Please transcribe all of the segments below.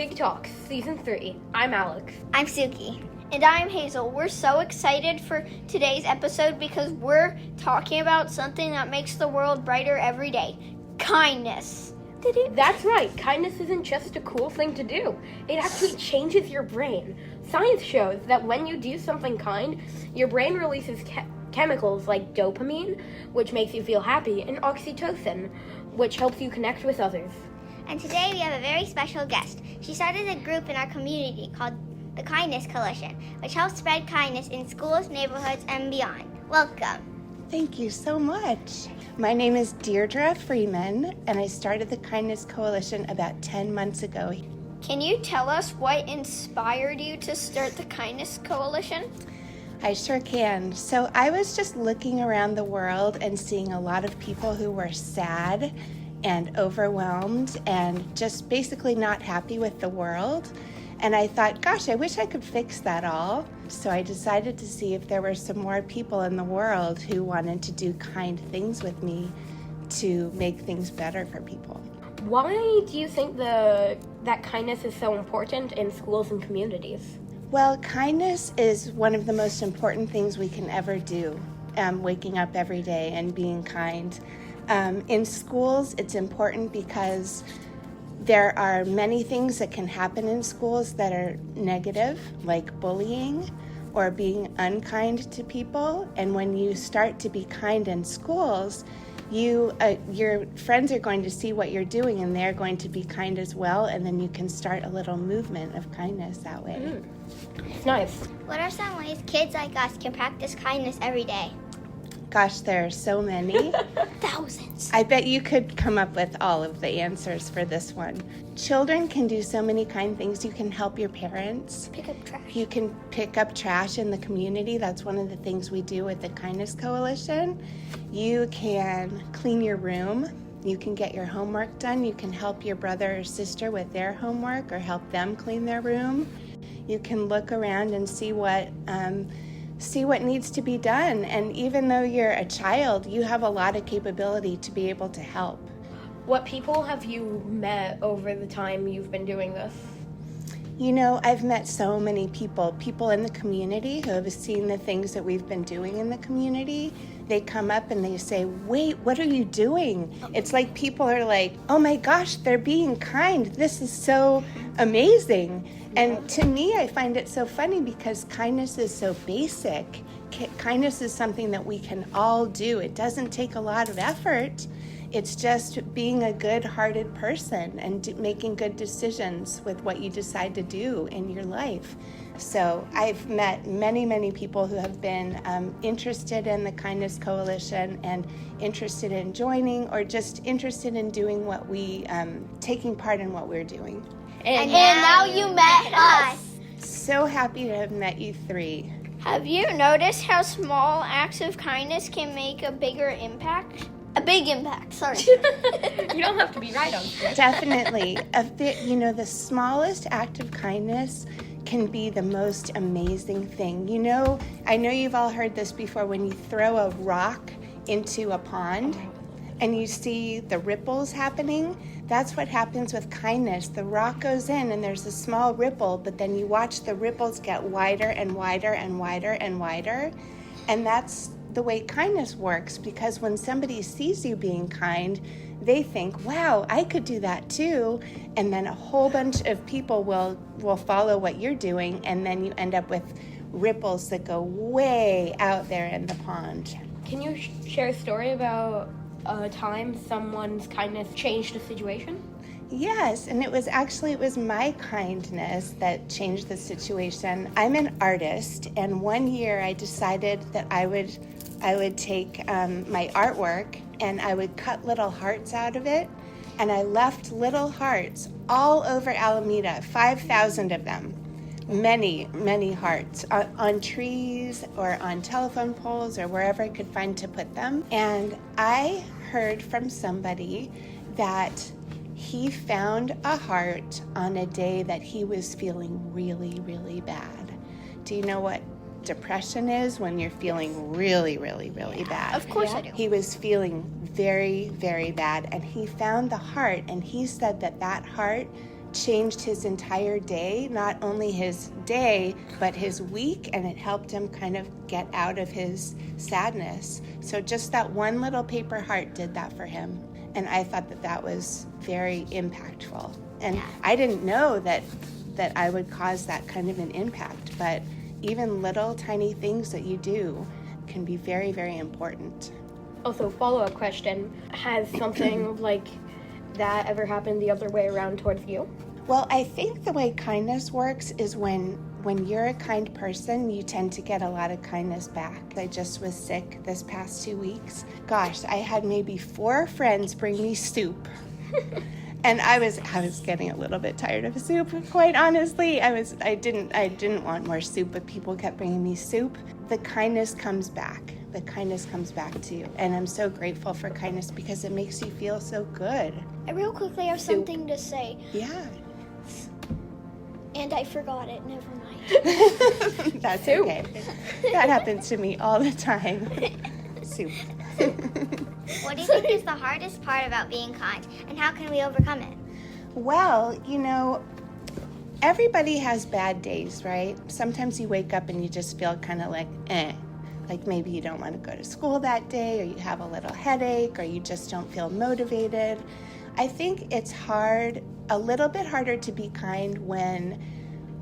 Big Talks, Season 3. I'm Alex. I'm Suki. And I'm Hazel. We're so excited for today's episode because we're talking about something that makes the world brighter every day. Kindness. That's right. Kindness isn't just a cool thing to do. It actually changes your brain. Science shows that when you do something kind, your brain releases chemicals like dopamine, which makes you feel happy, and oxytocin, which helps you connect with others. And today we have a very special guest. She started a group in our community called the Kindness Coalition, which helps spread kindness in schools, neighborhoods, and beyond. Welcome. Thank you so much. My name is Deirdre Freeman, and I started the Kindness Coalition about 10 months ago. Can you tell us what inspired you to start the Kindness Coalition? I sure can. So I was just looking around the world and seeing a lot of people who were sad and overwhelmed and just basically not happy with the world. And I thought, gosh, I wish I could fix that all. So I decided to see if there were some more people in the world who wanted to do kind things with me to make things better for people. Why do you think that kindness is so important in schools and communities? Well, kindness is one of the most important things we can ever do, waking up every day and being kind. In schools, it's important because there are many things that can happen in schools that are negative, like bullying or being unkind to people. And when you start to be kind in schools, your friends are going to see what you're doing and they're going to be kind as well. And then you can start a little movement of kindness that way. It's nice. What are some ways kids like us can practice kindness every day? Gosh, there are so many. Thousands. I bet you could come up with all of the answers for this one. Children can do so many kind things. You can help your parents. Pick up trash. You can pick up trash in the community. That's one of the things we do with the Kindness Coalition. You can clean your room. You can get your homework done. You can help your brother or sister with their homework or help them clean their room. You can look around and see what needs to be done. And even though you're a child, you have a lot of capability to be able to help. What people have you met over the time you've been doing this? You know, I've met so many people in the community who have seen the things that we've been doing in the community. They come up and they say, wait, what are you doing? It's like people are like, oh my gosh, they're being kind. This is so amazing. And to me, I find it so funny because kindness is so basic. Kindness is something that we can all do. It doesn't take a lot of effort. It's just being a good-hearted person and making good decisions with what you decide to do in your life. So I've met many, many people who have been interested in the Kindness Coalition and interested in joining or just interested in doing what taking part in what we're doing. And now you met us. So happy to have met you three. Have you noticed how small acts of kindness can make a bigger impact? A big impact, sorry. You don't have to be right on this. Definitely. The smallest act of kindness can be the most amazing thing. I know you've all heard this before, when you throw a rock into a pond and you see the ripples happening, that's what happens with kindness. The rock goes in and there's a small ripple, but then you watch the ripples get wider and wider and wider and wider. And that's the way kindness works, because when somebody sees you being kind, they think, wow, I could do that too. And then a whole bunch of people will follow what you're doing, and then you end up with ripples that go way out there in the pond. Can you share a story about a time someone's kindness changed a situation? Yes, and it was my kindness that changed the situation. I'm an artist, and one year I decided that I would take my artwork and I would cut little hearts out of it, and I left little hearts all over Alameda, 5,000 of them, many, many hearts on trees or on telephone poles or wherever I could find to put them. And I heard from somebody that he found a heart on a day that he was feeling really, really bad. Do you know what depression is when you're feeling really, really, really bad? Of course I do. He was feeling very, very bad, and he found the heart, and he said that heart changed his entire day, not only his day, but his week, and it helped him kind of get out of his sadness. So just that one little paper heart did that for him. And I thought that was very impactful. And I didn't know that I would cause that kind of an impact, but even little tiny things that you do can be very, very important. Also, follow-up question, has something like that ever happened the other way around towards you? Well, I think the way kindness works is when you're a kind person, you tend to get a lot of kindness back. I just was sick this past 2 weeks. Gosh, I had maybe 4 friends bring me soup. And I was getting a little bit tired of soup, quite honestly. I didn't want more soup, but people kept bringing me soup. The kindness comes back. The kindness comes back to you. And I'm so grateful for kindness because it makes you feel so good. I real quickly have something to say. Yeah. And I forgot it. Never mind. That's Soup. okay. That happens to me all the time. Soup. What do you think is the hardest part about being kind, and how can we overcome it? Well, everybody has bad days, right? Sometimes you wake up and you just feel kind of like, like maybe you don't want to go to school that day, or you have a little headache, or you just don't feel motivated. I think it's a little bit harder to be kind when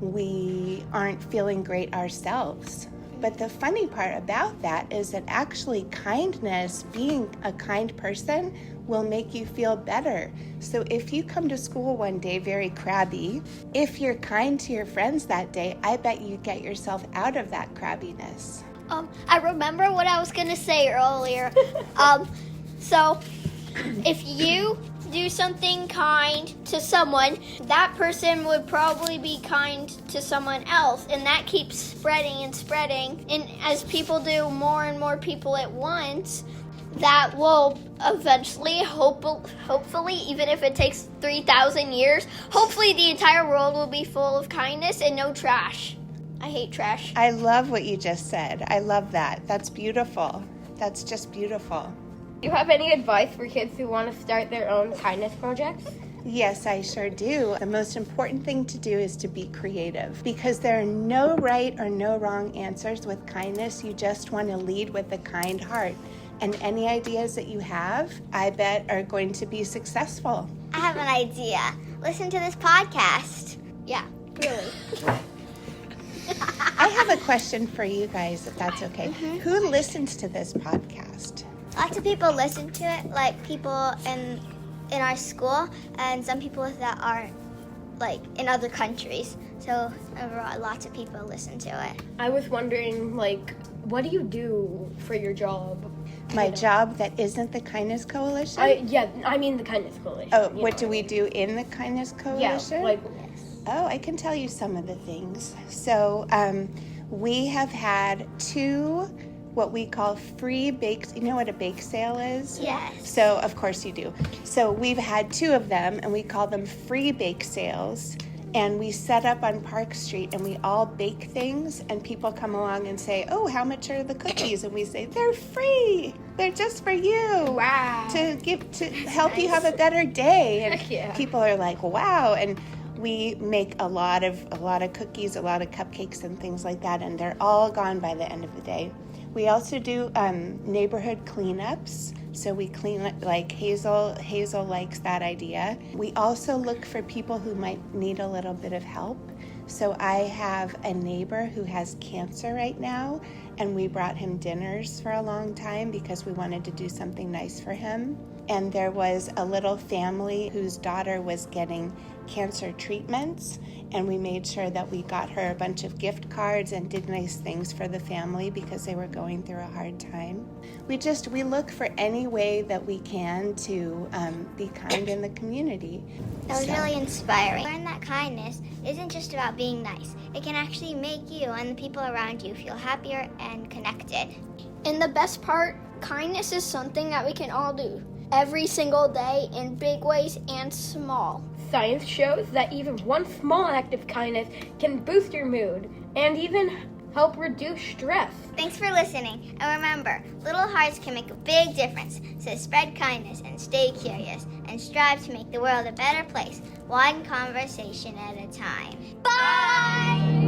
we aren't feeling great ourselves. But the funny part about that is that actually kindness, being a kind person, will make you feel better. So if you come to school one day very crabby, if you're kind to your friends that day, I bet you get yourself out of that crabbiness. I remember what I was going to say earlier. So if you do something kind to someone, that person would probably be kind to someone else, and that keeps spreading and spreading. And as people do more and more people at once, that will eventually, hopefully, even if it takes 3,000 years, hopefully the entire world will be full of kindness and no trash. I hate trash. I love what you just said. I love that. That's beautiful. That's just beautiful. Do you have any advice for kids who want to start their own kindness projects? Yes, I sure do. The most important thing to do is to be creative, because there are no right or no wrong answers with kindness. You just want to lead with a kind heart. And any ideas that you have, I bet, are going to be successful. I have an idea. Listen to this podcast. Yeah, really. I have a question for you guys, if that's okay. Who listens to this podcast? Lots of people listen to it, like people in our school, and some people that are like in other countries. So overall, lots of people listen to it. I was wondering, what do you do for your job? My job that isn't the Kindness Coalition? I mean the Kindness Coalition. Oh, what do we do in the Kindness Coalition? Yeah, Oh, I can tell you some of the things. So we have had 2 what we call free bakes. You know what a bake sale is? Yes. So, of course you do. So we've had 2 of them, and we call them free bake sales. And we set up on Park Street, and we all bake things, and people come along and say, oh, how much are the cookies? And we say, they're free. They're just for you. Wow. To help you have a better day. And Heck yeah. people are like, wow. And we make a lot of cookies, a lot of cupcakes and things like that, and they're all gone by the end of the day. We also do neighborhood cleanups. So we clean up, like Hazel likes that idea. We also look for people who might need a little bit of help. So I have a neighbor who has cancer right now, and we brought him dinners for a long time because we wanted to do something nice for him. And there was a little family whose daughter was getting cancer treatments, and we made sure that we got her a bunch of gift cards and did nice things for the family because they were going through a hard time. We look for any way that we can to be kind in the community. That was really inspiring. Learn that kindness isn't just about being nice. It can actually make you and the people around you feel happier and connected. And the best part, kindness is something that we can all do every single day in big ways and small. Science shows that even one small act of kindness can boost your mood and even help reduce stress. Thanks for listening. And remember, little hearts can make a big difference. So spread kindness and stay curious and strive to make the world a better place, one conversation at a time. Bye!